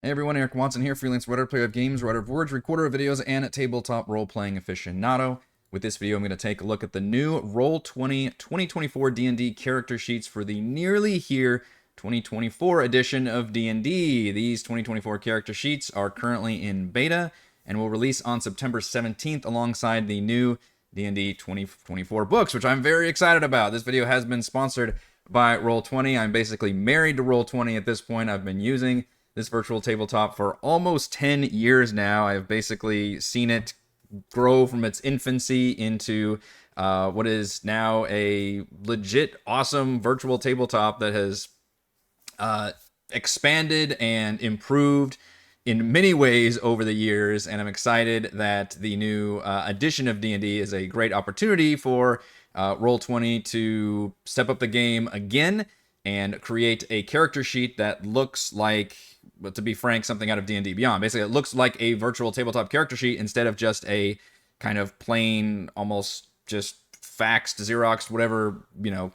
Hey everyone, Eric Watson here, freelance writer, player of games, writer of words, recorder of videos, and tabletop role-playing aficionado. With this video, I'm going to take a look at the new Roll20 2024 D&D character sheets for the nearly here 2024 edition of D&D. These 2024 character sheets are currently in beta and will release on September 17th alongside the new D&D 2024 books, which I'm very excited about. This video has been sponsored by Roll20. I'm basically married to Roll20 at this point. I've been using this virtual tabletop for almost 10 years now. I've basically seen it grow from its infancy into what is now a legit awesome virtual tabletop that has expanded and improved in many ways over the years, and I'm excited that the new edition of D&D is a great opportunity for Roll20 to step up the game again and create a character sheet that looks like, but to be frank, something out of D&D Beyond. Basically, it looks like a virtual tabletop character sheet instead of just a kind of plain, almost just faxed, Xeroxed, whatever,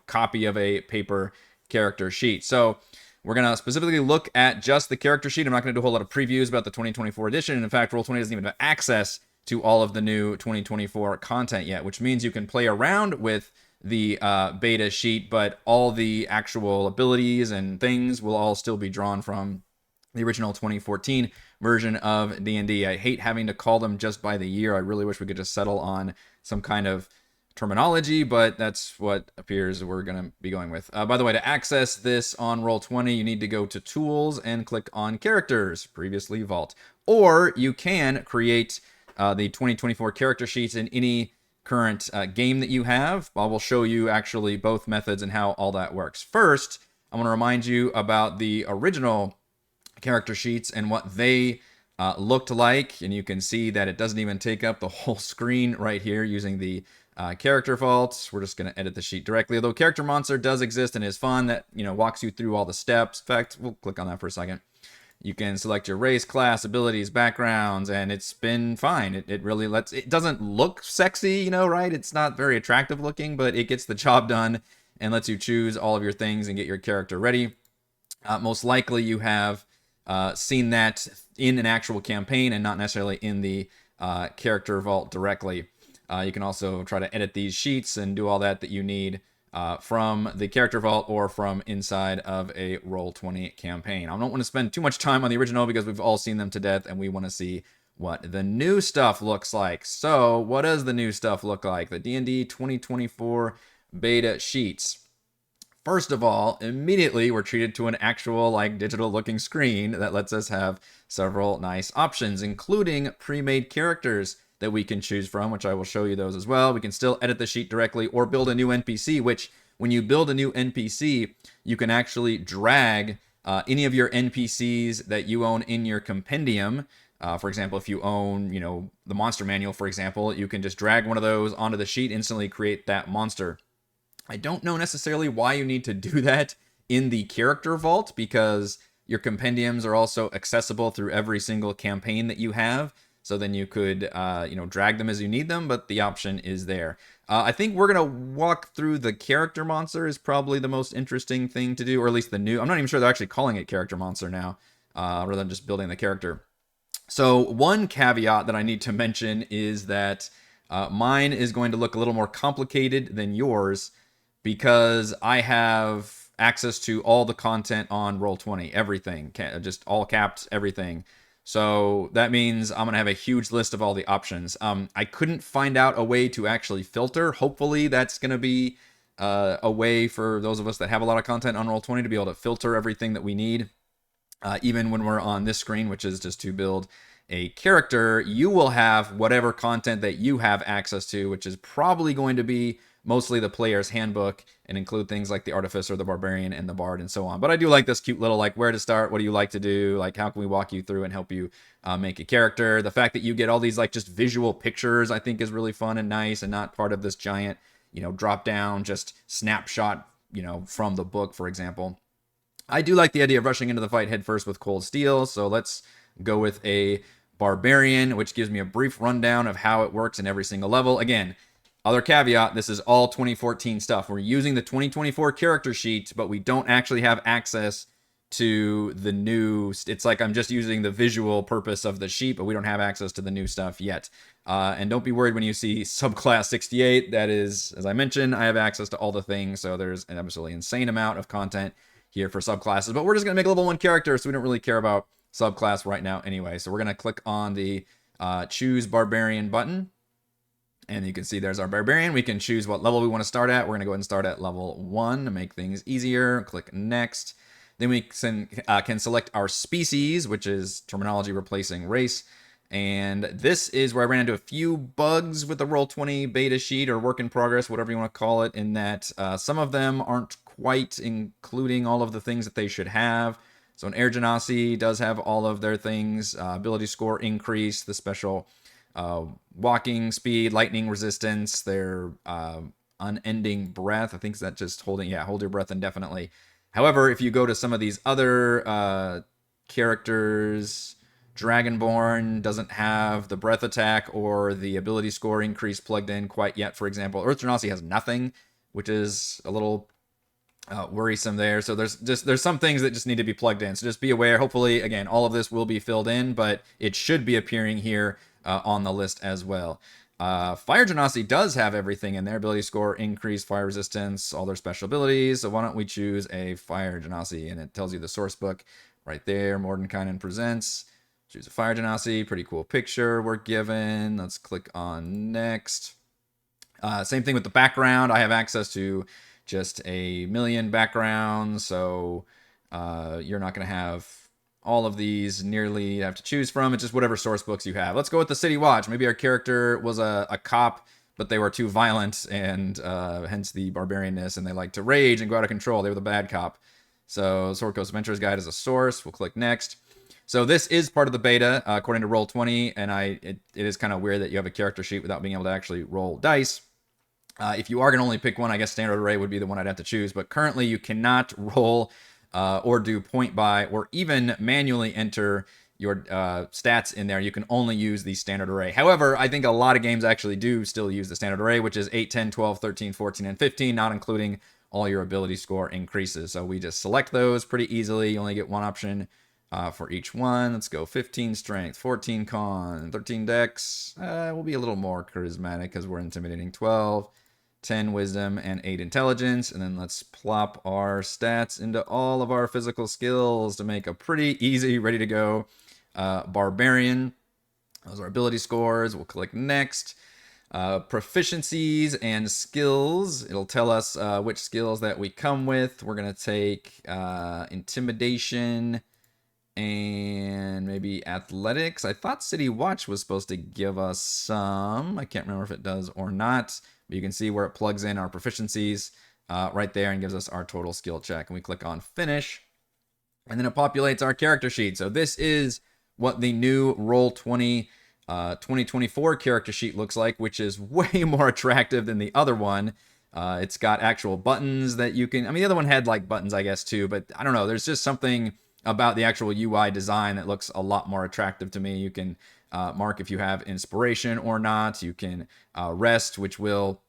copy of a paper character sheet. So we're going to specifically look at just the character sheet. I'm not going to do a whole lot of previews about the 2024 edition. In fact, Roll20 doesn't even have access to all of the new 2024 content yet, which means you can play around with the beta sheet, but all the actual abilities and things will all still be drawn from the original 2014 version of D&D. I hate having to call them just by the year. I really wish we could just settle on some kind of terminology, but that's what appears we're going to be going with. By the way, to access this on Roll20, you need to go to Tools and click on Characters, previously Vault. Or you can create the 2024 character sheets in any current game that you have. I will show you actually both methods and how all that works. First, I want to remind you about the original character sheets and what they looked like, and you can see that it doesn't even take up the whole screen right here using the character vault. We're just going to edit the sheet directly, although character monster does exist and is fun. That walks you through all the steps. In fact, we'll click on that for a second. You can select your race, class, abilities, backgrounds, and it's been fine. It really lets, it doesn't look sexy, right? It's not very attractive looking, but it gets the job done and lets you choose all of your things and get your character ready. Most likely you have seen that in an actual campaign and not necessarily in the character vault directly. You can also try to edit these sheets and do all that you need from the character vault or from inside of a Roll20 campaign. I don't want to spend too much time on the original because we've all seen them to death and we want to see what the new stuff looks like. So what does the new stuff look like? The D&D 2024 beta sheets. First of all, immediately we're treated to an actual digital looking screen that lets us have several nice options, including pre-made characters that we can choose from, which I will show you those as well. We can still edit the sheet directly or build a new NPC, which when you build a new NPC, you can actually drag any of your NPCs that you own in your compendium. For example, if you own, the monster manual, for example, you can just drag one of those onto the sheet, instantly create that monster. I don't know necessarily why you need to do that in the character vault, because your compendiums are also accessible through every single campaign that you have. So then you could, drag them as you need them, but the option is there. I think we're going to walk through the character monster is probably the most interesting thing to do, or at least the new. I'm not even sure they're actually calling it character monster now, rather than just building the character. So one caveat that I need to mention is that mine is going to look a little more complicated than yours because I have access to all the content on Roll20, everything, just all capped, everything. So that means I'm going to have a huge list of all the options. I couldn't find out a way to actually filter. Hopefully that's going to be a way for those of us that have a lot of content on Roll20 to be able to filter everything that we need. Even when we're on this screen, which is just to build a character, you will have whatever content that you have access to, which is probably going to be mostly the player's handbook and include things like the Artificer, the Barbarian, and the Bard, and so on. But I do like this cute little, where to start, what do you like to do, how can we walk you through and help you make a character. The fact that you get all these, just visual pictures, I think is really fun and nice and not part of this giant, drop down, just snapshot, from the book, for example. I do like the idea of rushing into the fight headfirst with cold steel, so let's go with a Barbarian, which gives me a brief rundown of how it works in every single level. Again, other caveat, this is all 2014 stuff. We're using the 2024 character sheet, but we don't actually have access to the new. It's like I'm just using the visual purpose of the sheet, but we don't have access to the new stuff yet. And don't be worried when you see subclass 68. That is, as I mentioned, I have access to all the things, so there's an absolutely insane amount of content here for subclasses. But we're just gonna make a level 1 character, so we don't really care about subclass right now anyway. So we're gonna click on the choose barbarian button. And you can see there's our barbarian. We can choose what level we want to start at. We're going to go ahead and start at level 1 to make things easier. Click next. Then we can select our species, which is terminology replacing race. And this is where I ran into a few bugs with the Roll20 beta sheet or work in progress, whatever you want to call it, in that some of them aren't quite including all of the things that they should have. So an Air Genasi does have all of their things, ability score increase, the special walking speed, lightning resistance, their unending breath. I think that just hold your breath indefinitely. However, if you go to some of these other characters, Dragonborn doesn't have the breath attack or the ability score increase plugged in quite yet, for example. Earth Genasi has nothing, which is a little worrisome there. So there's some things that just need to be plugged in. So just be aware. Hopefully, again, all of this will be filled in, but it should be appearing here on the list as well. Fire Genasi does have everything in there. Ability score, increase, fire resistance, all their special abilities. So why don't we choose a Fire Genasi? And it tells you the source book right there. Mordenkainen presents. Choose a Fire Genasi. Pretty cool picture we're given. Let's click on next. Same thing with the background. I have access to just a million backgrounds. So you're not going to have all of these nearly have to choose from. It's just whatever source books you have. Let's go with the City Watch. Maybe our character was a cop, but they were too violent, and hence the barbarianness, and they like to rage and go out of control. They were the bad cop. So Sword Coast Adventurer's Guide is a source. We'll click next. So this is part of the beta, according to Roll20, and it is kind of weird that you have a character sheet without being able to actually roll dice. If you are going to only pick one, I guess Standard Array would be the one I'd have to choose, but currently you cannot roll or do point by, or even manually enter your stats in there. You can only use the standard array. However, I think a lot of games actually do still use the standard array, which is 8, 10, 12, 13, 14, and 15, not including all your ability score increases. So we just select those pretty easily. You only get one option for each one. Let's go 15 strength, 14 con, 13 dex. We'll be a little more charismatic because we're intimidating. 12, 10 wisdom, and 8 intelligence. And then let's plop our stats into all of our physical skills to make a pretty easy, ready to go barbarian. Those are ability scores. We'll click next. Proficiencies and skills. It'll tell us which skills that we come with. We're going to take intimidation and maybe athletics. I thought City Watch was supposed to give us some. I can't remember if it does or not. But you can see where it plugs in our proficiencies right there and gives us our total skill check. And we click on finish. And then it populates our character sheet. So this is what the new Roll20 2024 character sheet looks like, which is way more attractive than the other one. It's got actual buttons that you can... I mean, the other one had like buttons, I guess, too. But I don't know. There's just something about the actual UI design that looks a lot more attractive to me. You can mark if you have inspiration or not. You can rest, which will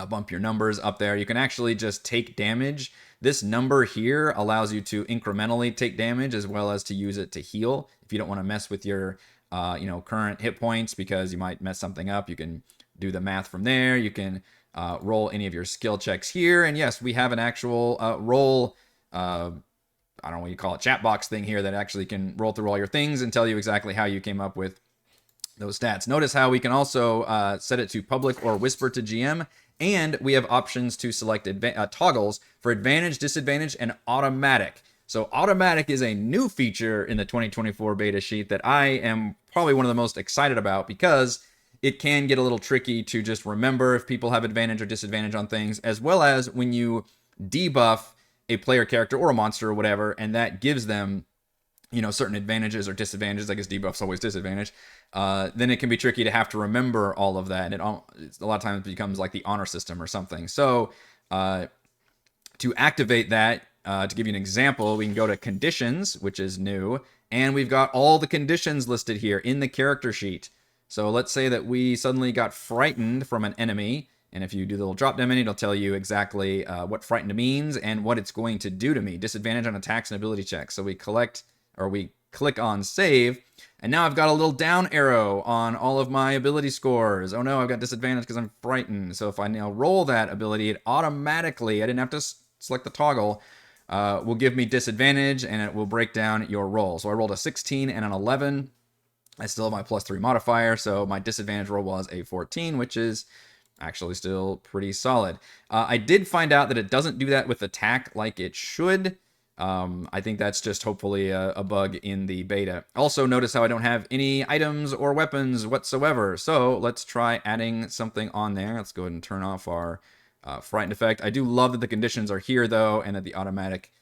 bump your numbers up there. You can actually just take damage. This number here allows you to incrementally take damage as well as to use it to heal. If you don't want to mess with your current hit points because you might mess something up, you can do the math from there. You can roll any of your skill checks here. And yes, we have an actual roll... I don't know what you call it, chat box thing here that actually can roll through all your things and tell you exactly how you came up with those stats. Notice how we can also set it to public or whisper to GM, and we have options to select toggles for advantage, disadvantage, and automatic. So automatic is a new feature in the 2024 beta sheet that I am probably one of the most excited about because it can get a little tricky to just remember if people have advantage or disadvantage on things, as well as when you debuff a player character or a monster or whatever, and that gives them, certain advantages or disadvantages. I guess debuff's always disadvantage. Then it can be tricky to have to remember all of that. It's a lot of times becomes like the honor system or something. So to activate that, to give you an example, we can go to conditions, which is new, and we've got all the conditions listed here in the character sheet. So let's say that we suddenly got frightened from an enemy, And if you do the little drop down menu, it'll tell you exactly what frightened means and what it's going to do to me. Disadvantage on attacks and ability checks. So we click on save, and now I've got a little down arrow on all of my ability scores. Oh no, I've got disadvantage because I'm frightened. So if I now roll that ability, it automatically, I didn't have to select the toggle, will give me disadvantage, and it will break down your roll. So I rolled a 16 and an 11. I still have my +3 modifier, so my disadvantage roll was a 14, which is actually still pretty solid. I did find out that it doesn't do that with attack like it should. I think that's just hopefully a bug in the beta. Also, notice how I don't have any items or weapons whatsoever. So let's try adding something on there. Let's go ahead and turn off our frightened effect. I do love that the conditions are here, though, and that the automatic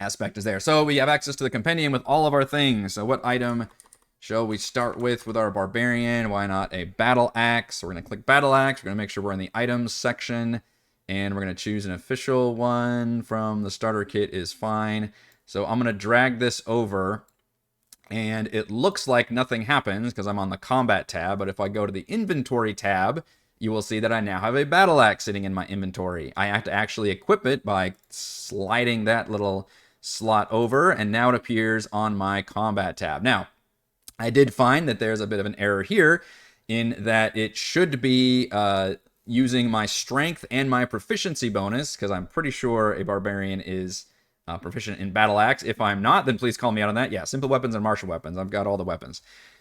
aspect is there. So we have access to the compendium with all of our things. So what item shall we start with our barbarian? Why not a battle axe? We're going to click battle axe. We're going to make sure we're in the items section. And we're going to choose an official one from the starter kit is fine. So I'm going to drag this over. And it looks like nothing happens because I'm on the combat tab. But if I go to the inventory tab, you will see that I now have a battle axe sitting in my inventory. I have to actually equip it by sliding that little slot over. And now it appears on my combat tab. Now, I did find that there's a bit of an error here in that it should be using my strength and my proficiency bonus, because I'm pretty sure a barbarian is proficient in battle axe. If I'm not, then please call me out on that. Yeah, simple weapons and martial weapons. I've got all the weapons.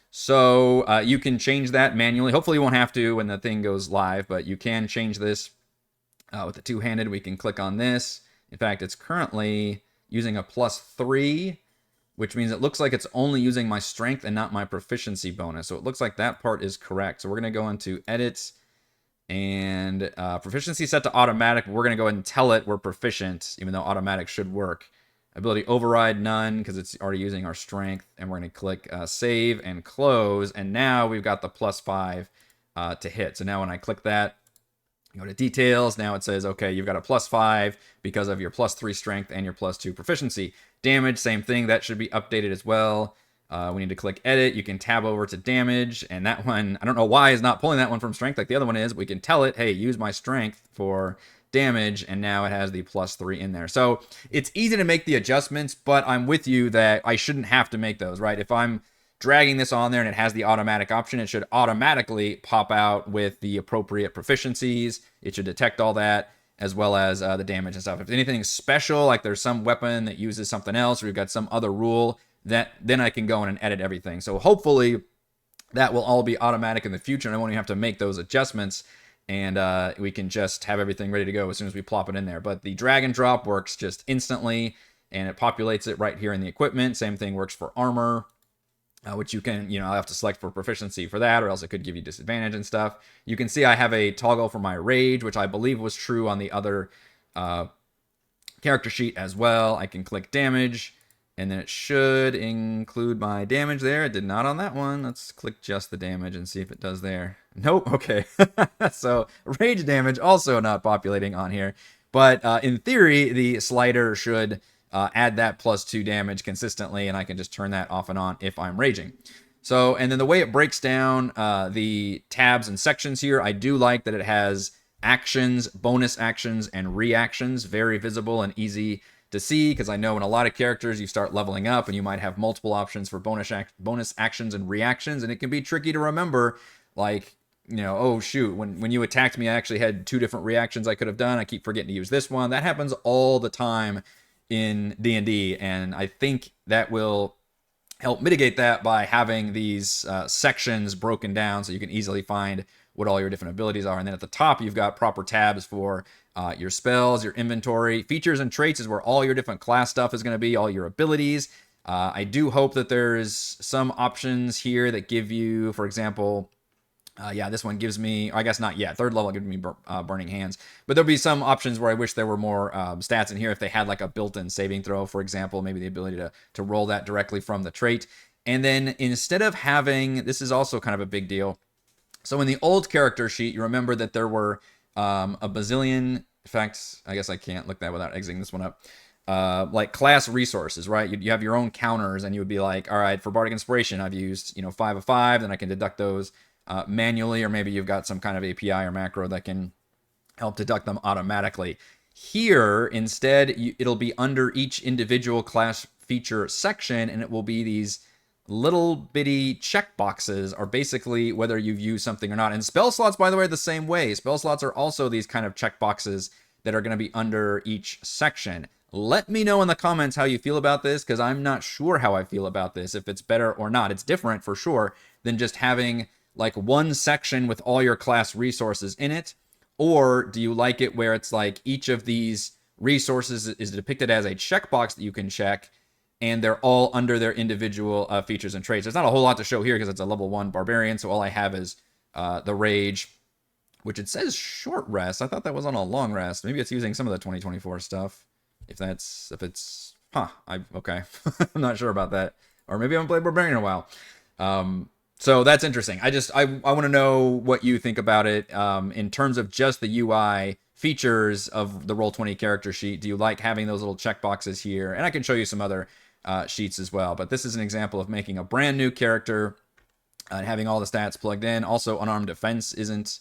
So you can change that manually. Hopefully you won't have to when the thing goes live, but you can change this with the two-handed. We can click on this. In fact, it's currently using a +3, which means it looks like it's only using my strength and not my proficiency bonus. So it looks like that part is correct. So we're going to go into edits, and proficiency set to automatic. We're going to go ahead and tell it we're proficient, even though automatic should work. Ability override none, because it's already using our strength. And we're going to click save and close. And now we've got the +5 to hit. So now when I click that, go to details. Now it says, okay, you've got a +5 because of your +3 strength and your +2 proficiency. Damage, same thing. That should be updated as well. We need to click edit. You can tab over to damage, and that one, I don't know why is not pulling that one from strength like the other one is. We can tell it, hey, use my strength for damage, and now it has the +3 in there. So it's easy to make the adjustments, but I'm with you that I shouldn't have to make those, right? If I'm dragging this on there and it has the automatic option, it should automatically pop out with the appropriate proficiencies. It should detect all that, as well as the damage and stuff. If anything special, like there's some weapon that uses something else, or we've got some other rule, then I can go in and edit everything. So hopefully that will all be automatic in the future, and I won't even have to make those adjustments, and we can just have everything ready to go as soon as we plop it in there. But the drag and drop works just instantly, and it populates it right here in the equipment. Same thing works for armor, which you can, I'll have to select for proficiency for that, or else it could give you disadvantage and stuff. You can see I have a toggle for my rage, which I believe was true on the other character sheet as well. I can click damage, and then it should include my damage there. It did not on that one. Let's click just the damage and see if it does there. Nope. Okay. So rage damage also not populating on here. But in theory, the slider should add that +2 damage consistently, and I can just turn that off and on if I'm raging. So, and then the way it breaks down the tabs and sections here, I do like that it has actions, bonus actions, and reactions, very visible and easy to see, because I know in a lot of characters you start leveling up and you might have multiple options for bonus actions and reactions, and it can be tricky to remember, like, oh shoot, when you attacked me I actually had 2 different reactions I could have done. I keep forgetting to use this one. That happens all the time in D&D, and I think that will help mitigate that by having these sections broken down so you can easily find what all your different abilities are. And then at the top you've got proper tabs for your spells, your inventory. Features and traits is where all your different class stuff is going to be, all your abilities. I do hope that there's some options here that give you, for example, this one gives me, I guess not yet, 3rd level gives me Burning Hands. But there'll be some options where I wish there were more stats in here. If they had like a built-in saving throw, for example, maybe the ability to roll that directly from the trait. And then instead of having, this is also kind of a big deal. So in the old character sheet, you remember that there were a bazillion, in fact, I guess I can't look that without exiting this one up, like class resources, right? You have your own counters, and you would be like, all right, for Bardic Inspiration, I've used, 5 of 5, then I can deduct those manually, or maybe you've got some kind of API or macro that can help deduct them automatically. Here, instead, it'll be under each individual class feature section, and it will be these little bitty checkboxes are basically whether you've used something or not. And spell slots, by the way, are the same way. Spell slots are also these kind of checkboxes that are going to be under each section. Let me know in the comments how you feel about this, because I'm not sure how I feel about this, if it's better or not. It's different for sure than just having like one section with all your class resources in it. Or do you like it where it's like each of these resources is depicted as a checkbox that you can check, and they're all under their individual features and traits? There's not a whole lot to show here because it's a level 1 barbarian, so all I have is the rage, which it says short rest. I thought that was on a long rest. Maybe it's using some of the 2024 stuff. If it's, okay. I'm not sure about that. Or maybe I haven't played barbarian in a while. So that's interesting. I want to know what you think about it in terms of just the UI features of the Roll20 character sheet. Do you like having those little checkboxes here? And I can show you some other sheets as well. But this is an example of making a brand new character and having all the stats plugged in. Also, unarmed defense isn't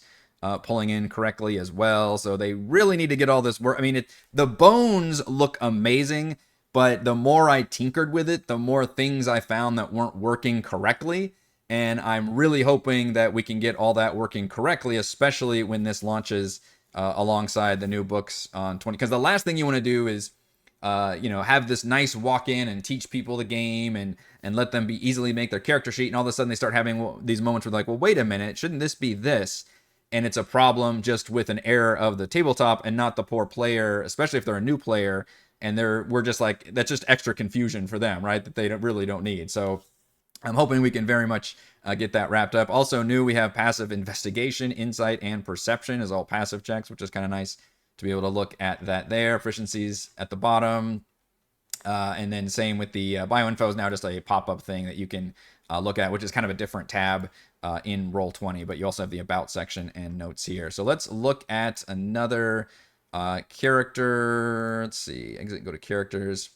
pulling in correctly as well. So they really need to get all this work. I mean, the bones look amazing, but the more I tinkered with it, the more things I found that weren't working correctly. And I'm really hoping that we can get all that working correctly, especially when this launches alongside the new books on 20. Because the last thing you want to do is, have this nice walk in and teach people the game and let them be easily make their character sheet. And all of a sudden they start having these moments where like, well, wait a minute, shouldn't this be this? And it's a problem just with an error of the tabletop and not the poor player, especially if they're a new player. And we're just like, that's just extra confusion for them, right? That they really don't need. So I'm hoping we can very much get that wrapped up. Also new, we have passive investigation, insight, and perception is all passive checks, which is kind of nice to be able to look at that there. Efficiencies at the bottom. And then same with the bioinfo is now just a pop-up thing that you can look at, which is kind of a different tab in Roll20, but you also have the about section and notes here. So let's look at another character. Let's see, exit, go to characters.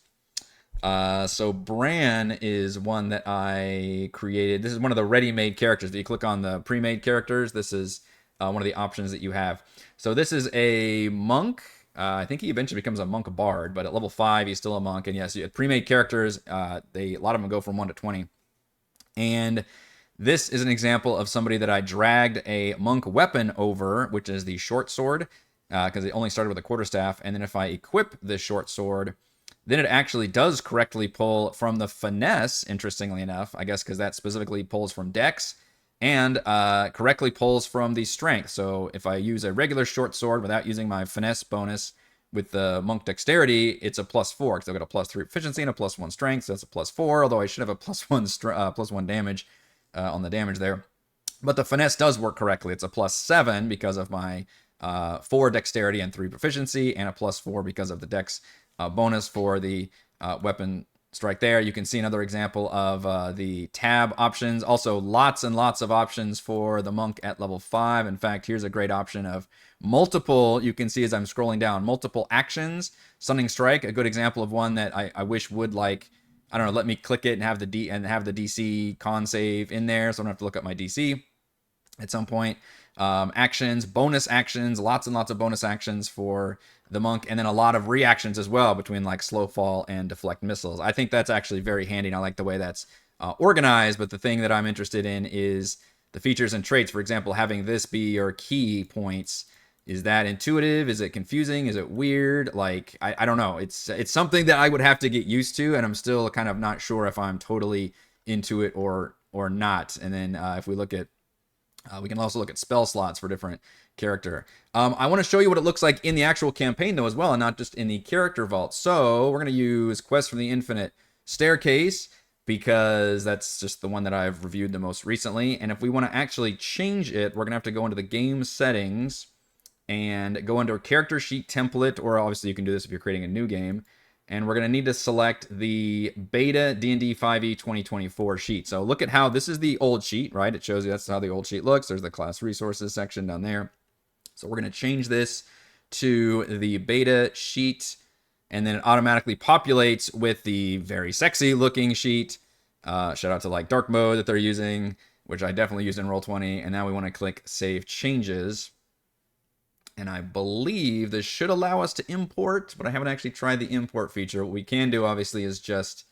So Bran is one that I created. This is one of the ready-made characters. If you click on the pre-made characters, this is one of the options that you have. So this is a monk. I think he eventually becomes a monk bard, but at level 5, he's still a monk. And yes, pre-made characters, a lot of them go from 1 to 20. And this is an example of somebody that I dragged a monk weapon over, which is the short sword, because it only started with a quarterstaff. And then if I equip this short sword, then it actually does correctly pull from the finesse, interestingly enough, I guess because that specifically pulls from dex, and correctly pulls from the strength. So if I use a regular short sword without using my finesse bonus with the monk dexterity, it's a +4, because I've got a +3 efficiency and a +1 strength, so that's a +4, although I should have a +1 damage on the damage there. But the finesse does work correctly. It's a +7 because of my 4 dexterity and 3 proficiency, and a +4 because of the dex bonus for the weapon strike there. You can see another example of the tab options. Also, lots and lots of options for the monk at level 5. In fact, here's a great option of multiple, you can see as I'm scrolling down, multiple actions. Stunning Strike, a good example of one that I wish would, like, I don't know, let me click it and have the DC con save in there, so I don't have to look up my DC at some point. Actions, bonus actions, lots and lots of bonus actions for the monk, and then a lot of reactions as well between like slow fall and deflect missiles. I think that's actually very handy, and I like the way that's organized, but the thing that I'm interested in is the features and traits. For example, having this be your key points. Is that intuitive? Is it confusing? Is it weird? Like, I don't know. It's something that I would have to get used to, and I'm still kind of not sure if I'm totally into it or not. And then if we look at we can also look at spell slots for different character. I want to show you what it looks like in the actual campaign, though, as well, and not just in the character vault. So we're going to use Quest from the Infinite Staircase, because that's just the one that I've reviewed the most recently. And if we want to actually change it, we're going to have to go into the game settings and go into a character sheet template, or obviously you can do this if you're creating a new game. And we're going to need to select the beta D&D 5e 2024 sheet. So look at how this is the old sheet, right? It shows you that's how the old sheet looks. There's the class resources section down there. So we're going to change this to the beta sheet, and then it automatically populates with the very sexy looking sheet. Shout out to like dark mode that they're using which I definitely used in Roll20. And now we want to click Save Changes. And I believe this should allow us to import, but I haven't actually tried the import feature. What we can do, obviously, is just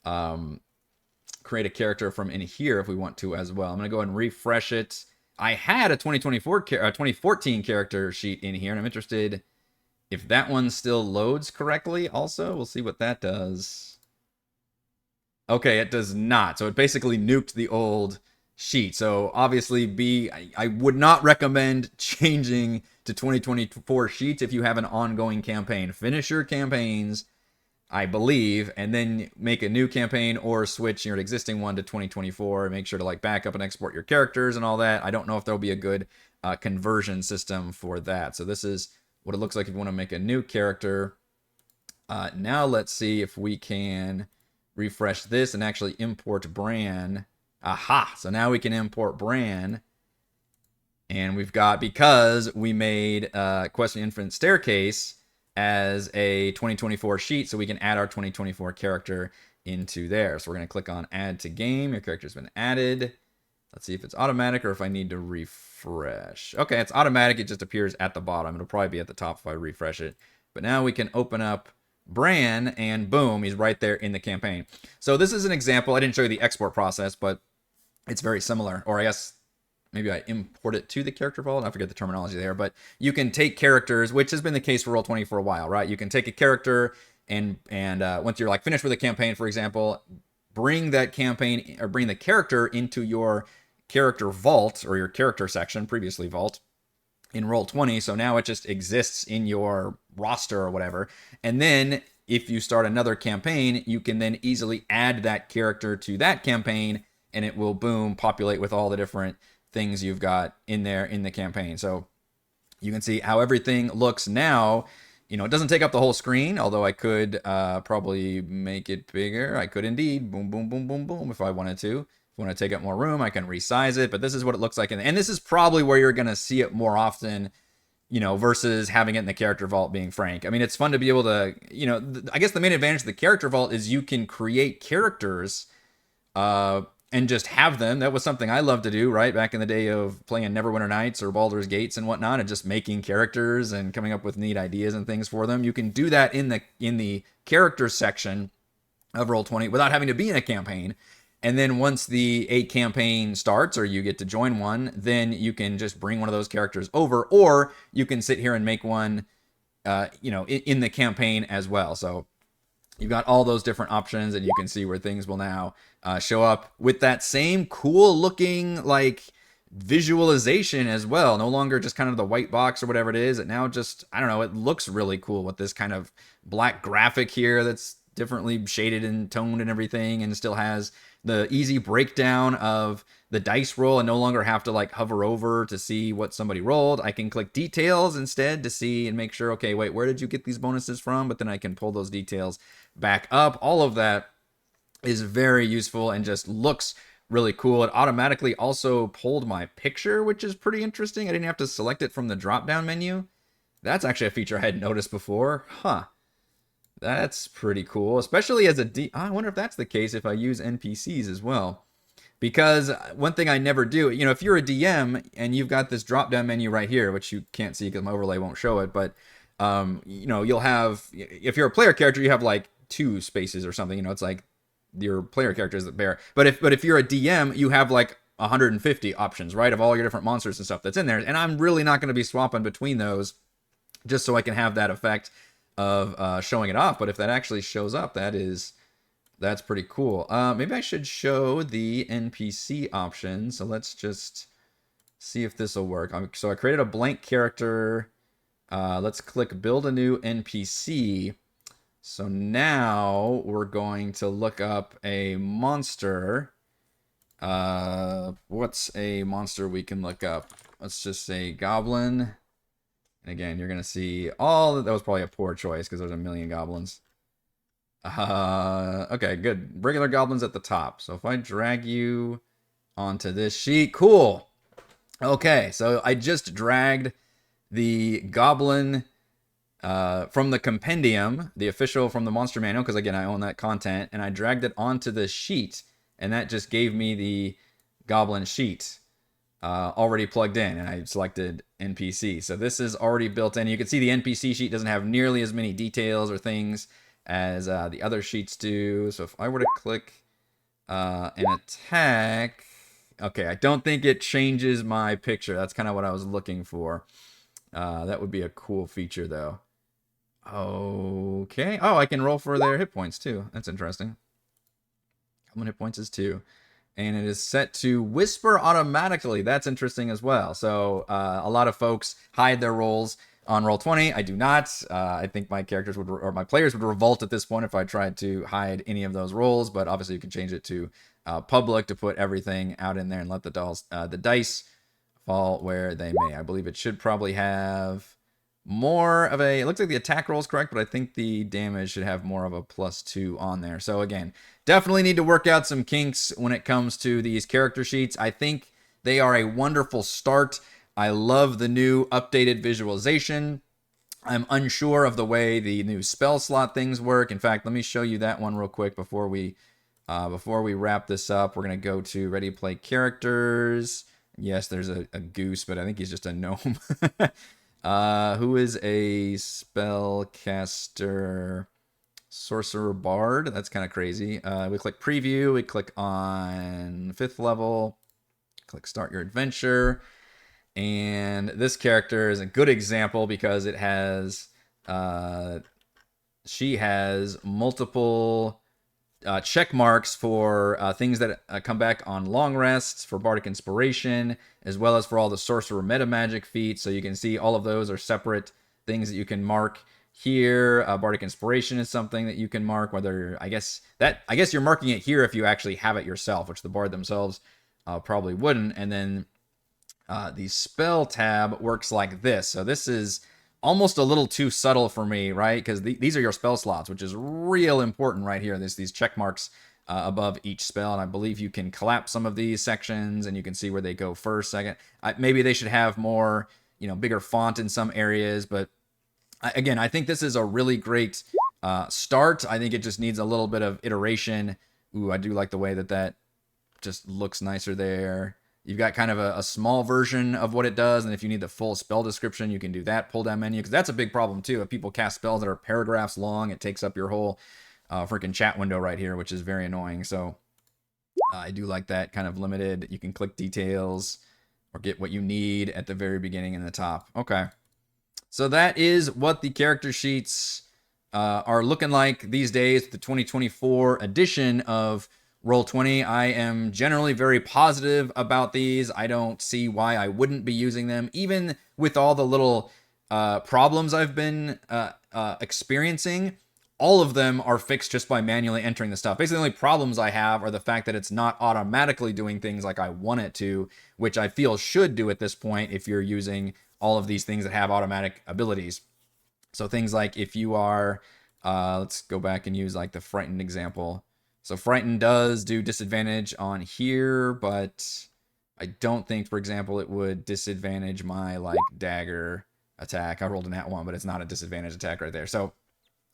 create a character from in here if we want to as well. I'm going to go ahead and refresh it. I had a 2014 character sheet in here, and I'm interested if that one still loads correctly also. We'll see what that does. Okay, it does not. So it basically nuked the old sheet. So obviously, I would not recommend changing to 2024 sheets if you have an ongoing campaign. Finish your campaigns, I believe, and then make a new campaign or switch your existing one to 2024. Make sure to like back up and export your characters and all that. I don't know if there'll be a good conversion system for that. So this is what it looks like if you want to make a new character. Now let's see if we can refresh this and actually import Bran. Aha! So now we can import Bran. And we've got, because we made Quest of Infinite Staircase as a 2024 sheet, so we can add our 2024 character into there. So we're going to click on Add to Game. Your character's been added. Let's see if it's automatic or if I need to refresh. Okay, it's automatic. It just appears at the bottom. It'll probably be at the top if I refresh it. But now we can open up Bran, and boom, he's right there in the campaign. So this is an example. I didn't show you the export process, but it's very similar. Or I guess maybe I import it to the character vault. I forget the terminology there, but you can take characters, which has been the case for Roll20 for a while, right? You can take a character and once you're like finished with a campaign, for example, bring that campaign or bring the character into your character vault or your character section, previously vault, in Roll20. So now it just exists in your roster or whatever. And then if you start another campaign, you can then easily add that character to that campaign, and it will, boom, populate with all the different things you've got in there in the campaign. So you can see how everything looks now. You know, it doesn't take up the whole screen, although I could probably make it bigger. I could indeed. Boom, boom, boom, boom, boom, if I wanted to. If I want to take up more room, I can resize it. But this is what it looks like. And this is probably where you're going to see it more often, you know, versus having it in the character vault, being frank. I mean, it's fun to be able to, you know, I guess the main advantage of the character vault is you can create characters and just have them. That was something I loved to do, right? Back in the day of playing Neverwinter Nights or Baldur's Gates and whatnot, and just making characters and coming up with neat ideas and things for them. You can do that in the characters section of Roll20 without having to be in a campaign. And then once a campaign starts, or you get to join one, then you can just bring one of those characters over, or you can sit here and make one, you know, in the campaign as well. So you've got all those different options, and you can see where things will now show up with that same cool looking like visualization as well. No longer just kind of the white box or whatever it is. It now just, I don't know, it looks really cool with this kind of black graphic here that's differently shaded and toned and everything, and still has the easy breakdown of the dice roll and no longer have to like hover over to see what somebody rolled. I can click details instead to see and make sure, okay, wait, where did you get these bonuses from? But then I can pull those details back up. All of that is very useful and just looks really cool. It automatically also pulled my picture, which is pretty interesting. I didn't have to select it from the drop-down menu. That's actually a feature I hadn't noticed before. Huh. That's pretty cool, especially as I wonder if that's the case if I use NPCs as well. Because one thing I never do, you know, if you're a DM and you've got this drop-down menu right here, which you can't see because my overlay won't show it, but, you know, you'll have, if you're a player character, you have like 2 spaces or something, you know, it's like your player characters that bear. But if you're a DM, you have like 150 options, right, of all your different monsters and stuff that's in there. And I'm really not going to be swapping between those just so I can have that effect of showing it off. But if that actually shows up, that's pretty cool. Maybe I should show the NPC option. So let's just see if this will work. So I created a blank character. Let's click build a new NPC. So now we're going to look up a monster. What's a monster we can look up? Let's just say goblin. And again, you're going to see that was probably a poor choice because there's a million goblins. Okay, good. Regular goblins at the top. So if I drag you onto this sheet, cool. Okay, so I just dragged the goblin from the compendium, the official from the monster manual, because again, I own that content, and I dragged it onto the sheet, and that just gave me the goblin sheet already plugged in, and I selected NPC. So this is already built in. You can see the NPC sheet doesn't have nearly as many details or things as the other sheets do. So if I were to click an attack, okay, I don't think it changes my picture. That's kind of what I was looking for. That would be a cool feature, though. Okay. Oh, I can roll for their hit points, too. That's interesting. How many hit points is 2? And it is set to whisper automatically. That's interesting as well. So a lot of folks hide their rolls on Roll20. I do not. I think my characters would, or my players would revolt at this point if I tried to hide any of those rolls. But obviously, you can change it to public to put everything out in there and let the dice fall where they may. I believe it should probably have more of a, it looks like the attack roll is correct, but I think the damage should have more of a +2 on there. So again, definitely need to work out some kinks when it comes to these character sheets. I think they are a wonderful start. I love the new updated visualization. I'm unsure of the way the new spell slot things work. In fact, let me show you that one real quick before we wrap this up. We're going to go to Ready to Play Characters. Yes, there's a goose, but I think he's just a gnome. Who is a spellcaster? Sorcerer Bard. That's kind of crazy. We click Preview. We click on 5th level. Click Start Your Adventure. And this character is a good example because it has... she has multiple check marks for things that come back on long rests, for Bardic Inspiration, as well as for all the Sorcerer Meta Magic feats. So you can see all of those are separate things that you can mark here. Bardic Inspiration is something that you can mark, whether, I guess you're marking it here if you actually have it yourself, which the Bard themselves probably wouldn't. And then the spell tab works like this. So this is almost a little too subtle for me, right? Because these are your spell slots, which is real important right here. There's these check marks above each spell, and I believe you can collapse some of these sections, and you can see where they go first, second. Maybe they should have more, bigger font in some areas, but again, I think this is a really great start. I think it just needs a little bit of iteration. Ooh, I do like the way that just looks nicer there. You've got kind of a small version of what it does, and if you need the full spell description, you can do that pull-down menu, because that's a big problem, too. If people cast spells that are paragraphs long, it takes up your whole freaking chat window right here, which is very annoying. So I do like that kind of limited. You can click details or get what you need at the very beginning and the top. Okay. So that is what the character sheets are looking like these days, the 2024 edition of Roll20. I am generally very positive about these. I don't see why I wouldn't be using them, even with all the little problems I've been experiencing. All of them are fixed just by manually entering the stuff. Basically, the only problems I have are the fact that it's not automatically doing things like I want it to, which I feel should do at this point if you're using all of these things that have automatic abilities. So things like if you are, let's go back and use like the Frightened example. So Frightened does do disadvantage on here, but I don't think, for example, it would disadvantage my like dagger attack. I rolled a nat 1, but it's not a disadvantage attack right there. So,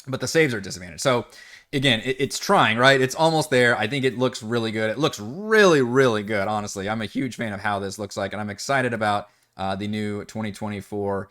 but the saves are disadvantaged. So again, it's trying, right? It's almost there. I think it looks really good. It looks really, really good, honestly. I'm a huge fan of how this looks like, and I'm excited about the new 2024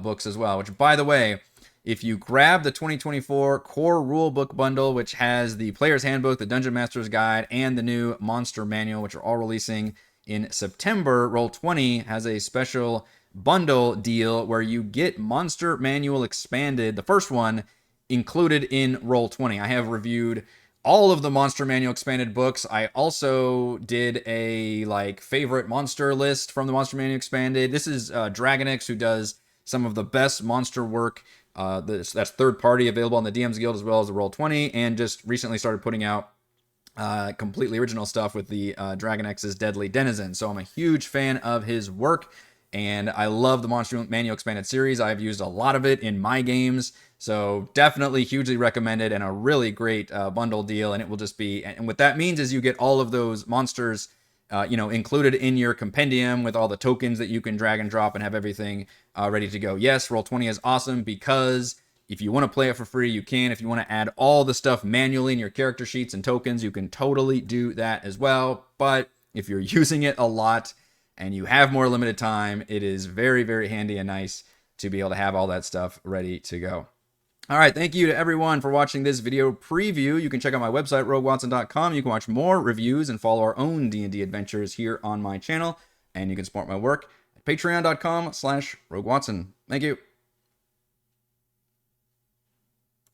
books as well, which, by the way, if you grab the 2024 core rulebook bundle, which has the Player's Handbook, the Dungeon Master's Guide, and the new Monster Manual, which are all releasing in September, Roll20 has a special bundle deal where you get Monster Manual Expanded, the first one, included in Roll20. I have reviewed all of the Monster Manual Expanded books. I also did a favorite monster list from the Monster Manual Expanded. This is Dragonix, who does some of the best monster work. That's third party, available on the DM's Guild as well as the Roll20, and just recently started putting out completely original stuff with the Dragonix's Deadly Denizen. So I'm a huge fan of his work, and I love the Monster Manual Expanded series. I've used a lot of it in my games, so definitely hugely recommended, and a really great bundle deal. And it will just be, and what that means is you get all of those monsters included in your compendium with all the tokens that you can drag and drop and have everything ready to go. Yes, Roll20 is awesome because if you want to play it for free, you can. If you want to add all the stuff manually in your character sheets and tokens, you can totally do that as well. But if you're using it a lot and you have more limited time, it is very, very handy and nice to be able to have all that stuff ready to go. All right, thank you to everyone for watching this video preview. You can check out my website, roguewatson.com. You can watch more reviews and follow our own D&D adventures here on my channel. And you can support my work at patreon.com/roguewatson. Thank you.